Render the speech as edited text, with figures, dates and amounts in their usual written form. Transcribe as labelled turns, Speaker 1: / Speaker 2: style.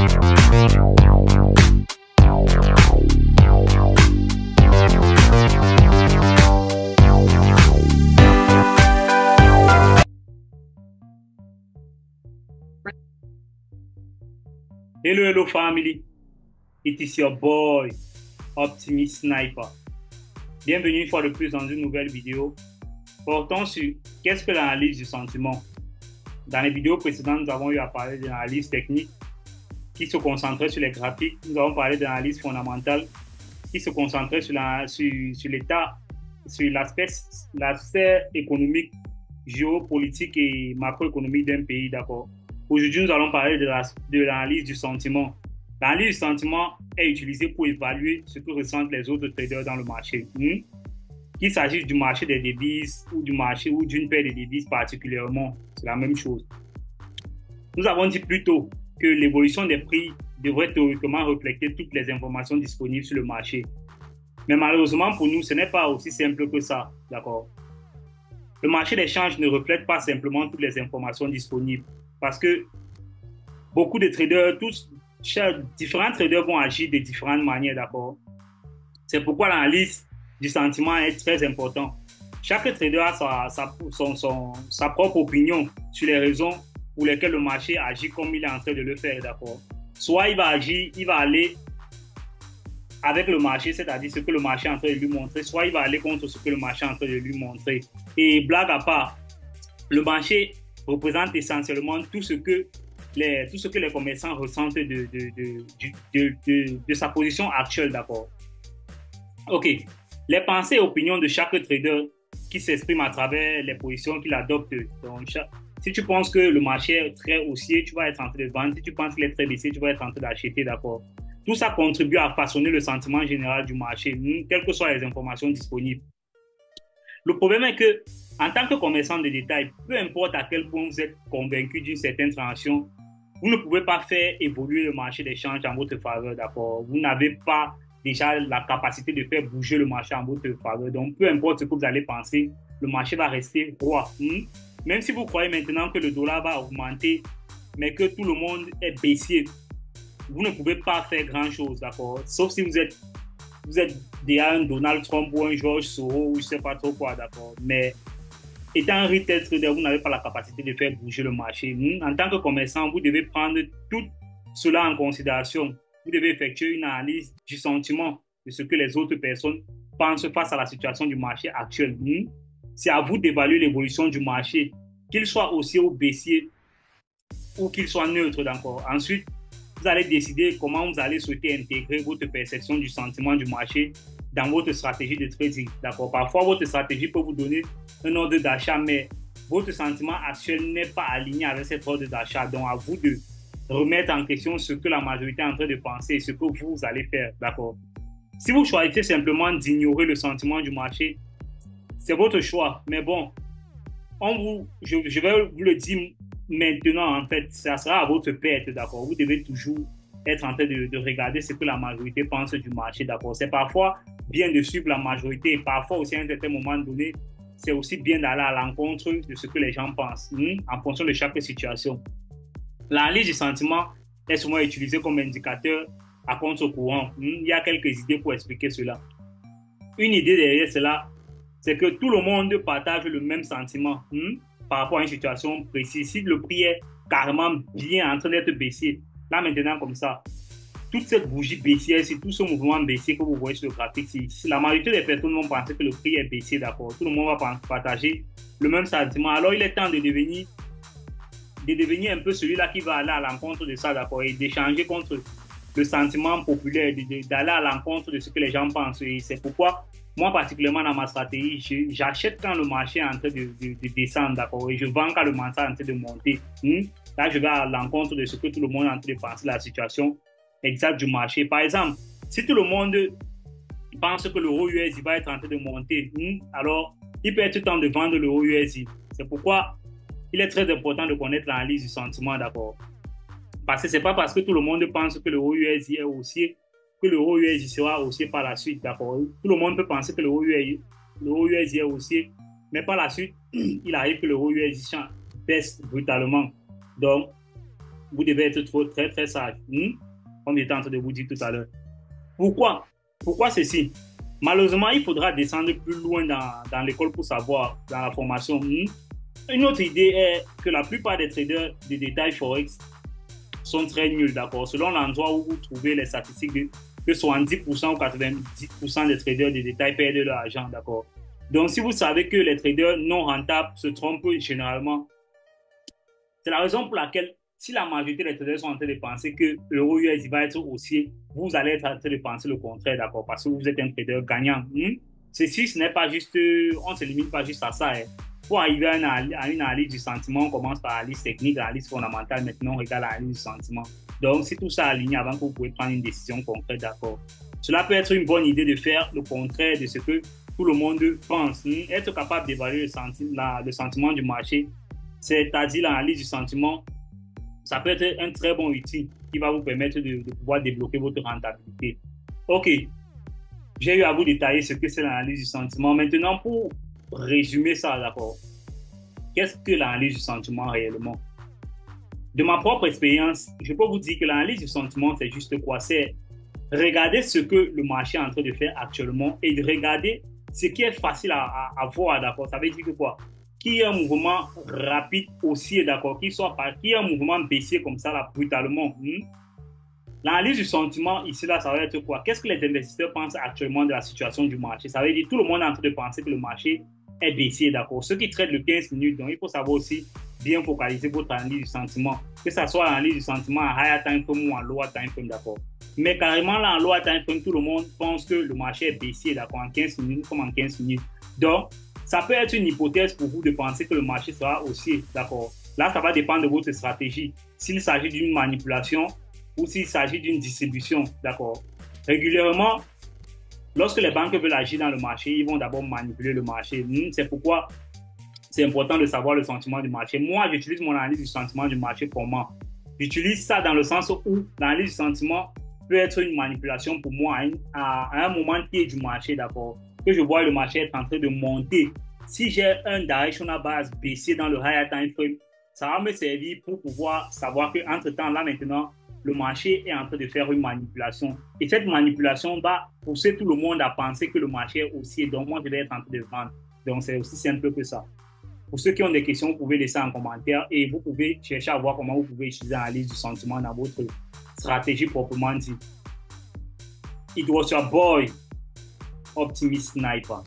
Speaker 1: Hello family, it is your boy Optimist Sniper. Bienvenue une fois de plus dans une nouvelle vidéo portant sur qu'est-ce que l'analyse du sentiment. Dans les vidéos précédentes, nous avons eu à parler de l'analyse technique qui se concentrait sur les graphiques. Nous avons parlé de l'analyse fondamentale qui se concentrait sur l'état, sur l'aspect économique, géopolitique et macroéconomique d'un pays, d'accord. Aujourd'hui, nous allons parler de l'analyse du sentiment. L'analyse du sentiment est utilisée pour évaluer ce que ressentent les autres traders dans le marché. Qu'il s'agisse du marché des devises ou du marché ou d'une paire de devises particulièrement, c'est la même chose. Nous avons dit plus tôt que l'évolution des prix devrait théoriquement refléter toutes les informations disponibles sur le marché. Mais malheureusement pour nous, ce n'est pas aussi simple que ça, d'accord? Le marché des changes ne reflète pas simplement toutes les informations disponibles. Parce que beaucoup de traders, différents traders vont agir de différentes manières, d'accord? C'est pourquoi l'analyse du sentiment est très importante. Chaque trader a sa propre opinion sur les raisons pour lesquelles le marché agit comme il est en train de le faire, d'accord? Soit il va aller avec le marché, c'est-à-dire ce que le marché est en train de lui montrer, soit il va aller contre ce que le marché est en train de lui montrer. Et blague à part, le marché représente essentiellement tout ce que les commerçants ressentent de sa position actuelle, d'accord? Ok, les pensées et opinions de chaque trader qui s'expriment à travers les positions qu'il adopte. Donc, si tu penses que le marché est très haussier, tu vas être en train de vendre. Si tu penses qu'il est très baissé, tu vas être en train d'acheter, d'accord? Tout ça contribue à façonner le sentiment général du marché, quelles que soient les informations disponibles. Le problème est que, en tant que commerçant de détail, peu importe à quel point vous êtes convaincu d'une certaine transaction, vous ne pouvez pas faire évoluer le marché des changes en votre faveur, d'accord? Vous n'avez pas déjà la capacité de faire bouger le marché en votre faveur. Donc, peu importe ce que vous allez penser, le marché va rester roi. Même si vous croyez maintenant que le dollar va augmenter, mais que tout le monde est baissier, vous ne pouvez pas faire grand-chose, d'accord? Sauf si vous êtes déjà un Donald Trump ou un George Soros ou je ne sais pas trop quoi, d'accord? Mais étant un retail trader, vous n'avez pas la capacité de faire bouger le marché. En tant que commerçant, vous devez prendre tout cela en considération. Vous devez effectuer une analyse du sentiment de ce que les autres personnes pensent face à la situation du marché actuel. C'est à vous d'évaluer l'évolution du marché, qu'il soit haussier ou baissier ou qu'il soit neutre, d'accord? Ensuite, vous allez décider comment vous allez souhaiter intégrer votre perception du sentiment du marché dans votre stratégie de trading. D'accord? Parfois, votre stratégie peut vous donner un ordre d'achat, mais votre sentiment actuel n'est pas aligné avec cet ordre d'achat. Donc, à vous de remettre en question ce que la majorité est en train de penser et ce que vous allez faire. D'accord? Si vous choisissez simplement d'ignorer le sentiment du marché, c'est votre choix. Mais bon, je vais vous le dire maintenant, en fait, ça sera à votre perte, d'accord? Vous devez toujours être en train de regarder ce que la majorité pense du marché, d'accord? C'est parfois bien de suivre la majorité et parfois aussi à un certain moment donné, c'est aussi bien d'aller à l'encontre de ce que les gens pensent, en fonction de chaque situation. L'analyse du sentiment est souvent utilisée comme indicateur à contre-courant. Il y a quelques idées pour expliquer cela. Une idée derrière cela, c'est que tout le monde partage le même sentiment par rapport à une situation précise. Si le prix est carrément bien en train d'être baissier, là maintenant comme ça, toute cette bougie baissière, c'est tout ce mouvement baissier que vous voyez sur le graphique, si la majorité des personnes vont penser que le prix est baissier, d'accord, tout le monde va partager le même sentiment. Alors il est temps de devenir un peu celui-là qui va aller à l'encontre de ça, d'accord, et d'échanger contre le sentiment populaire, d'aller à l'encontre de ce que les gens pensent. Et c'est pourquoi, moi particulièrement dans ma stratégie, j'achète quand le marché est en train de descendre, d'accord, et je vends quand le marché est en train de monter. Là, je vais à l'encontre de ce que tout le monde est en train de penser, la situation exacte du marché. Par exemple, si tout le monde pense que l'euro USD va être en train de monter, alors il peut être temps de vendre l'euro USD. C'est pourquoi il est très important de connaître l'analyse du sentiment, d'accord. Parce que ce n'est pas parce que tout le monde pense que l'euro USD est haussier que l'euro USD sera haussier par la suite, d'accord. Tout le monde peut penser que l'euro USD est haussier, mais par la suite, il arrive que l'euro USD baisse brutalement. Donc, vous devez être très, très sage. Comme j'étais en train de vous dire tout à l'heure. Pourquoi? Pourquoi ceci? Malheureusement, il faudra descendre plus loin dans l'école pour savoir, dans la formation. Une autre idée est que la plupart des traders de détail Forex sont très nuls, d'accord? Selon l'endroit où vous trouvez les statistiques, que 70% ou 90% des traders de détail perdent leur argent, d'accord? Donc, si vous savez que les traders non rentables se trompent généralement, c'est la raison pour laquelle, si la majorité des traders sont en train de penser que l'euro US va être haussier, vous allez être en train de penser le contraire, d'accord? Parce que vous êtes un trader gagnant. Ceci, ce n'est pas juste, on ne se limite pas juste à ça. Pour arriver à une analyse du sentiment, on commence par l'analyse technique, l'analyse fondamentale, maintenant on regarde l'analyse du sentiment. Donc, si tout ça aligné avant que vous pouvez prendre une décision concrète, d'accord? Cela peut être une bonne idée de faire le contraire de ce que tout le monde pense. Être capable d'évaluer le sentiment du marché, c'est-à-dire l'analyse du sentiment, ça peut être un très bon outil qui va vous permettre de pouvoir débloquer votre rentabilité. OK, j'ai eu à vous détailler ce que c'est l'analyse du sentiment. Maintenant, pour résumer ça, d'accord, qu'est-ce que l'analyse du sentiment réellement? De ma propre expérience, je peux vous dire que l'analyse du sentiment, c'est juste quoi? C'est regarder ce que le marché est en train de faire actuellement et de regarder ce qui est facile à voir, d'accord? Ça veut dire que quoi? Qu'il y ait un mouvement rapide haussier, d'accord? Qu'il y ait un mouvement baissier comme ça, là, brutalement. L'analyse du sentiment, ici, là, ça va être quoi? Qu'est-ce que les investisseurs pensent actuellement de la situation du marché? Ça veut dire que tout le monde est en train de penser que le marché est baissier, d'accord? Ceux qui traitent le 15 minutes, donc il faut savoir aussi bien focaliser votre analyse du sentiment, que ce soit l'analyse du sentiment en higher time frame ou en lower time frame, d'accord? Mais carrément, là, en lower time frame, tout le monde pense que le marché est baissier, d'accord, en 15 minutes comme en 15 minutes. Donc, ça peut être une hypothèse pour vous de penser que le marché sera haussier, d'accord? Là, ça va dépendre de votre stratégie. S'il s'agit d'une manipulation ou s'il s'agit d'une distribution, d'accord? Régulièrement, lorsque les banques veulent agir dans le marché, ils vont d'abord manipuler le marché. C'est pourquoi c'est important de savoir le sentiment du marché. Moi, j'utilise mon analyse du sentiment du marché comment? J'utilise ça dans le sens où l'analyse du sentiment peut être une manipulation pour moi à un moment clé du marché, d'accord? Que je vois le marché être en train de monter. Si j'ai un directional base baissier dans le higher time frame, ça va me servir pour pouvoir savoir qu'entre-temps, là maintenant, le marché est en train de faire une manipulation. Et cette manipulation va pousser tout le monde à penser que le marché est haussier. Donc, moi, je vais être en train de vendre. Donc, c'est aussi simple que ça. Pour ceux qui ont des questions, vous pouvez laisser en commentaire et vous pouvez chercher à voir comment vous pouvez utiliser l'analyse du sentiment dans votre stratégie proprement dit. It was your boy, Optimist Sniper.